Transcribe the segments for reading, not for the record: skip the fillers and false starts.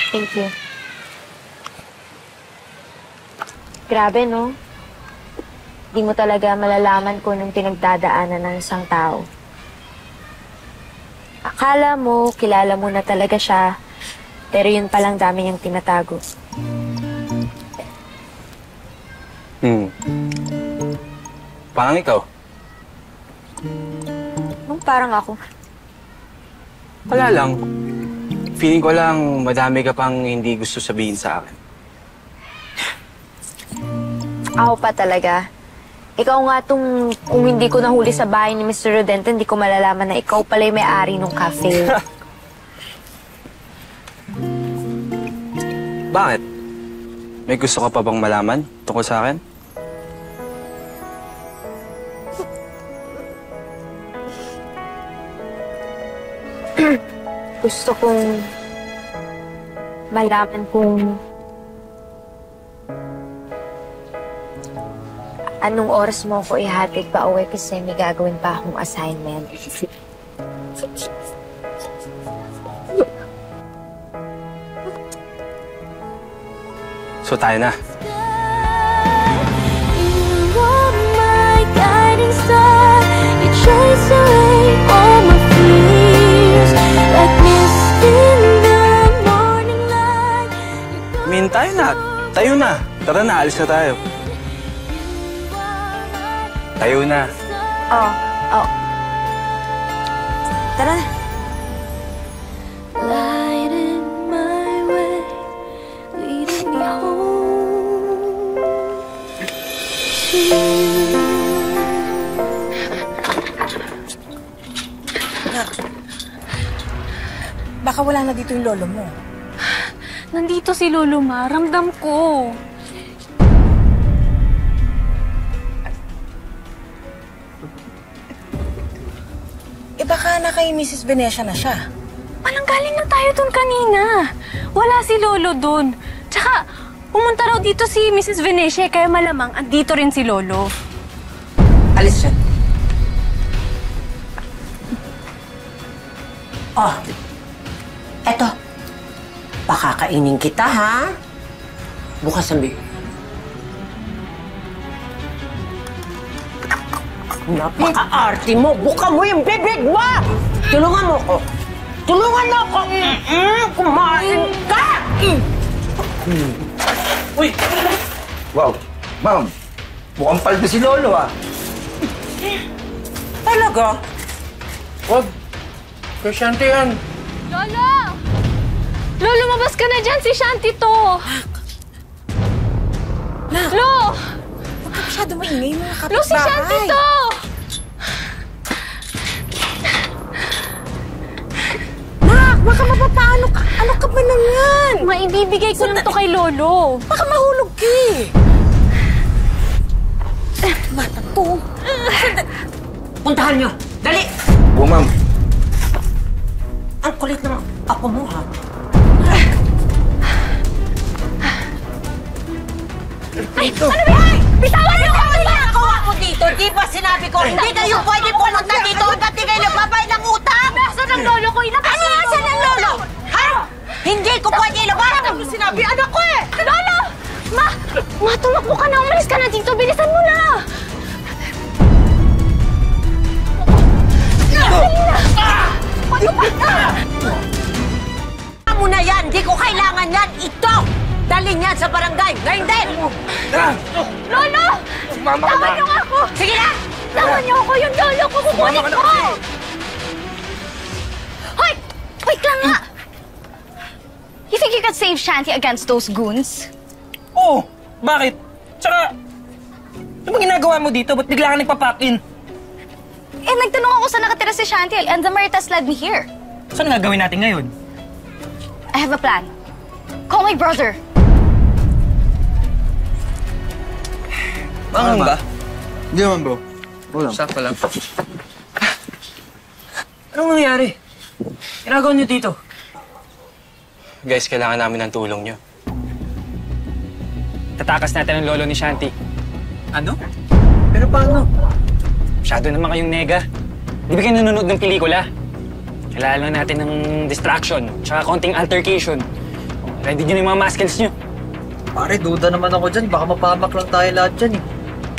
Thank you. Grabe, no? Di mo talaga malalaman kung anong pinagdadaanan ng isang tao. Akala mo, kilala mo na talaga siya, pero yun palang dami niyang tinatago. Parang ikaw. Parang ako. Wala lang. Feeling ko lang madami ka pang hindi gusto sabihin sa akin. Ako pa talaga. Ikaw nga kung hindi ko nahuli sa bahay ni Mr. Rodente, hindi ko malalaman na ikaw pala yung may-ari ng cafe. Bakit? May gusto ka pa bang malaman tungkol sa akin? Gusto kong malaman kung anong oras mo ako ihatid pa uwi kasi may gagawin pa akong assignment. So tayo na. Min, tayo na. Tayo na. Tara na, alis na tayo. Tayo na. Oh. Tara na. Baka wala na dito yung lolo mo. Nandito si Lolo Ma. Ramdam ko. Baka na kay Mrs. Venecia na siya. Palanggaling na tayo dun kanina. Wala si Lolo dun. Tsaka, pumunta raw dito si Mrs. Venecia, kaya malamang andito rin si Lolo. Alis siya. Oh. Eto. Pakakainin kita, ha? Bukas ang bibig. Napaka-arte mo! Buka mo yung bibig mo! Tulungan mo ko! Tulungan mo ko! Kumain ka! Uy! Wow! Ma'am, mukhang paldo si Lolo, ah. Talaga? Wag. Kay Shanti yan. Lolo! Lolo, mabas ka na dyan! Si Shanti to! Lo! Huwag ka masyado maingay mga kapitbahay. Lo, si Shanti to! Nak! Baka mapapaano ka? Ano ka ba naman? Maibibigay ko lang to kay Lolo. Baka mahulog ka eh. Mata to. Puntahan nyo! Dali! Oo, ma'am. Ang kulit ng ako mo, ha? Ay! Ano ba? Bitawan niyo ako! Nakakuha ko dito! Di ba sinabi ko, hindi kayo pwede pumunta dito hanggat di kayo nagbabayad ng utang? Nasaan ang Lolo ko? Ilabas Ano nasa ng lolo? Ha? Hindi ko pwede ilabas! Ano sinabi? Anak ko eh! Lolo! Ma, tumakbo ka na. Umalis ka na dito. Bilisan mo na. Patupad ka! Mo na yan! Di ko kailangan yan! Ito! Dalhin yan sa barangay! Ngayon din! Lolo! Sumama ka Tawan na! niyo nga ako! Sige na! Tawan niyo ako! Yung Lolo ko! Kukunin Sumama ka na ko! kasi. Hoy! Wait lang nga! You think you can save Shanti against those goons? Oo! Bakit? Tsaka, ano bang ginagawa mo dito? Ba't bigla ka nagpa-pop-in? Eh, nagtanong ako saan nakatira si Shanti and the Maritas led me here. Saan nga gawin natin ngayon? I have a plan. Call my brother. Ano ba? Hindi naman, bro. Wala. Sakto lang. Anong nangyari? Ginagawa niyo dito? Guys, kailangan namin ng tulong nyo. Tatakas natin ang lolo ni Shanti. Ano? Pero paano? Masyado naman kayong nega. Di ba kayo nanonood ng pelikula? Kailangan lang natin ng distraction, tsaka konting altercation. Ready nyo na yung mga muscles nyo. Pare, duda naman ako dyan. Baka mapahamak lang tayo lahat dyan eh.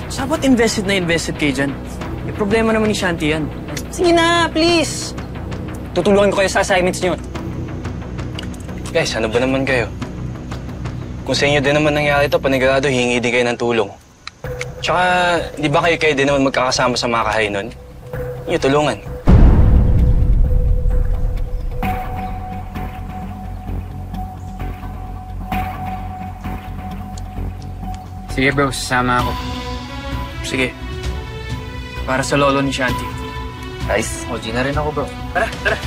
Sabat invested na invested kayo dyan. May problema naman ni Shanti yan. Sige na, please. Tutulungan ko kayo sa assignments nyo. Guys, ano ba naman kayo? Kung sa inyo din naman nangyari ito, panigurado, hingi din kayo ng tulong. Tsaka, di ba kayo din naman magkakasama sa makahay nun? Inyo tulungan. Sige bro, sasama ako. Sige. Para sa lolo ni Shanti. Nice. O, di na rin ako, bro. Tara, tara.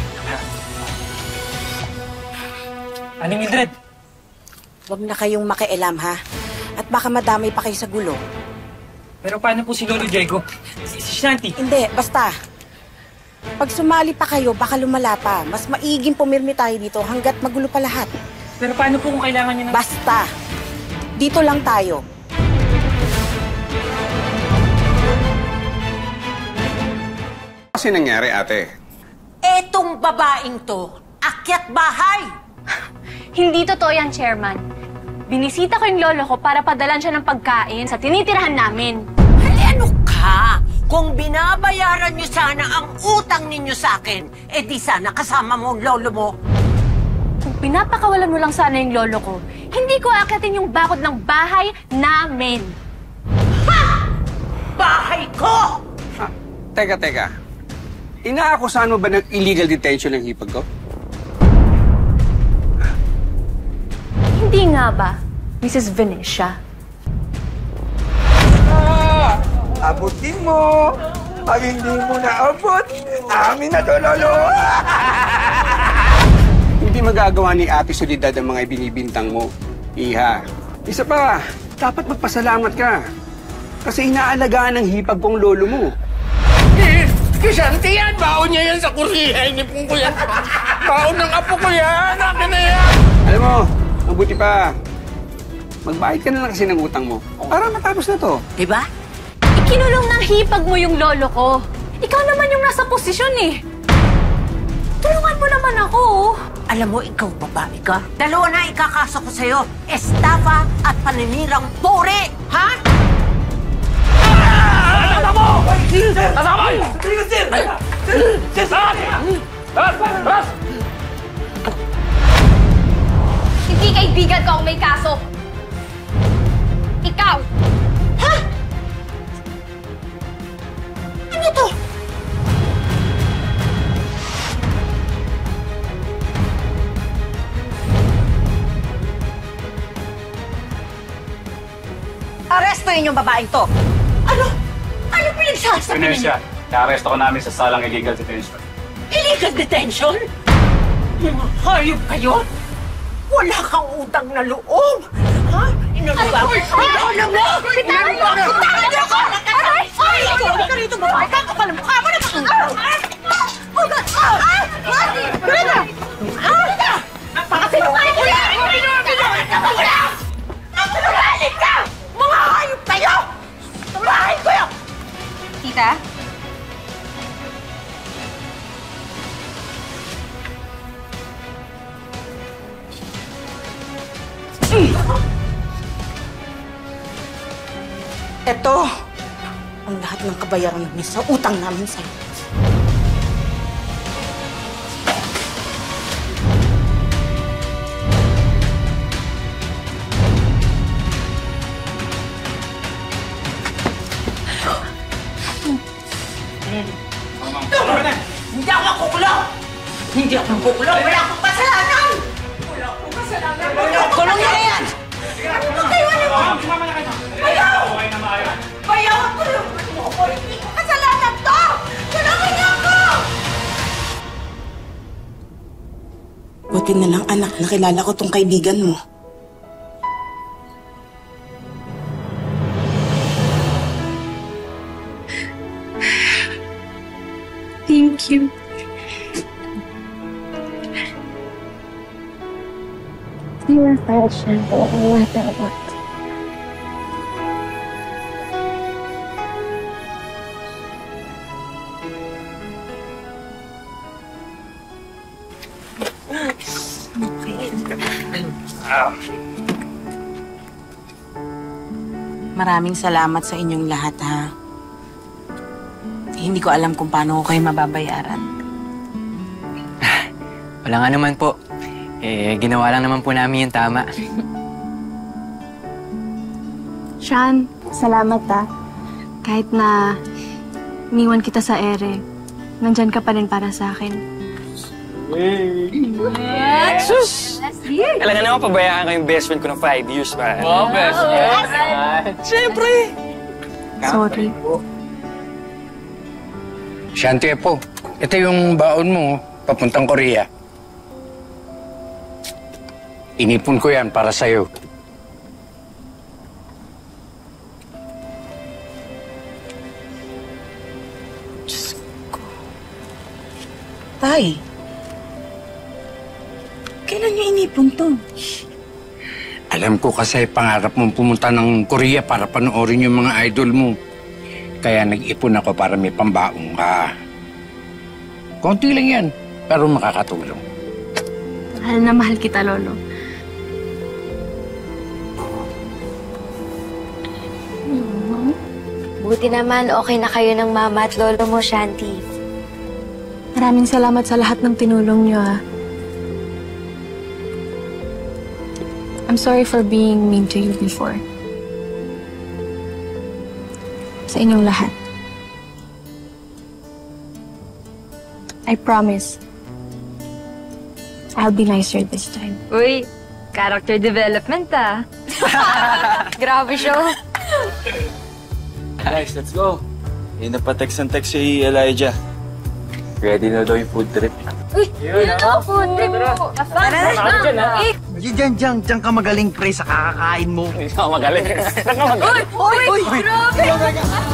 Aling Mildred, Huwag na kayong makialam, ha? At baka madamay pa kayo sa gulo. pero paano po si Lolo Diego? Si Shanti? Hindi, basta. Pag sumali pa kayo, baka lumala pa. Mas maiging pumirmi tayo dito hanggat magulo pa lahat. Pero paano po kung kailangan niyo ng... Basta. Dito lang tayo. Kasi nangyari, ate? Etong babaeng to, akyat bahay! Hindi totoo yan, Chairman. Binisita ko yung lolo ko para padalan siya ng pagkain sa tinitirahan namin. Ay, ano ka? Kung binabayaran niyo sana ang utang ninyo sa akin, di sana kasama mo ang lolo mo. Kung pinapakawalan mo lang sana yung lolo ko, hindi ko aakyatin yung bakod ng bahay namin. Bahay ko! Teka. Inaakusahan mo ba ng illegal detention ng hipag ko? Hindi nga ba, Mrs. Venetia? Abutin mo! Pag hindi mo naabot, amin na to, lolo! Hindi magagawa ni Ate Soledad ang mga ibinibintang mo, Iha. Isa pa, dapat magpasalamat ka. Kasi inaalagaan ng hipag kong lolo mo. Shanti yan! Baon niya yan sa kuriya. Inipong ko yan. Baon ng apo ko yan! Akin na yan! Alam mo, mabuti pa. Magbayad ka na lang kasi ng utang mo. Para matapos na to. Diba? Ikinulong ng hipag mo yung lolo ko. Ikaw naman yung nasa posisyon eh. Tulungan mo naman ako. Alam mo, ikaw babae ka? Dalawa na ikakaso ko sa'yo. Estafa at paninirang puri! Ha? Hindi kaibigan ko ang may kaso. Ikaw! Ha? Ano to? Arestuin yung babaeng to. Ano? Ano pinagsasabi ninyo? na-arresto ko namin sa salang illegal detention. Illegal detention? Mga hayop kayo? Wala kang utang na loob! Ha? Inalaga ko! Alam mo! Bitawan mo! Bitawan niyo ako! Aray! Ay! Ikaw ka rito, babae! Kakapal ang mukha mo naman! Greta! Greta! Pakasinungaling ko yan! Sinungaling ka! Mga hayop kayo! Tulahin ko yun! Tita? Ito, ang lahat ng kabayaran namin sa utang namin sa'yo. Hindi ako kukulong! Hindi ako kukulong! Wala akong kasalanan! Wala akong kasalanan! Kulong niyo na yan! Magkaiwanan mo! Bayaw! Bayaw! Tulungan mo ako! Hindi ko kasalanan to! Tulungan niyo ako! Buti na lang, anak, nakilala ko tong kaibigan mo. Thank you. You're fine, Shanti. No matter what. Maraming salamat sa inyong lahat, ha. Hindi ko alam kung paano ko kayo mababayaran. Wala nga naman po. Ginawa lang naman po namin yung tama. Sean, salamat Kahit na iniwan kita sa ere, nandyan ka pa rin para sa akin. Sus! Talaga naman pabayaan kayong best friend ko ng 5 years pa. Oh, best friend! Siyempre! Sorry. Shanti po, ito yung baon mo papuntang Korea. Inipon ko yan para sa'yo. Tay, kailan niyo inipon to? Alam ko kasi pangarap mong pumunta ng Korea para panoorin yung mga idol mo. Kaya nag-ipon ako para may pambaong ka. Konti lang yan, pero makakatulong. Mahal na mahal kita, Lolo. Buti naman okay na kayo ng mama at lolo mo, Shanti. Maraming salamat sa lahat ng tinulong niyo, I'm sorry for being mean to you before. Sa inyong lahat. I promise, I'll be nicer this time. Uy, character development Grabe siya. Guys, let's go. Hindi na pa text ang text si Elijah. Ready na daw yung food trip. Uy, yun na food trip mo. Diyan ka magaling, pre, sa kakakain mo. Hindi ako magaling. Uy, grabe!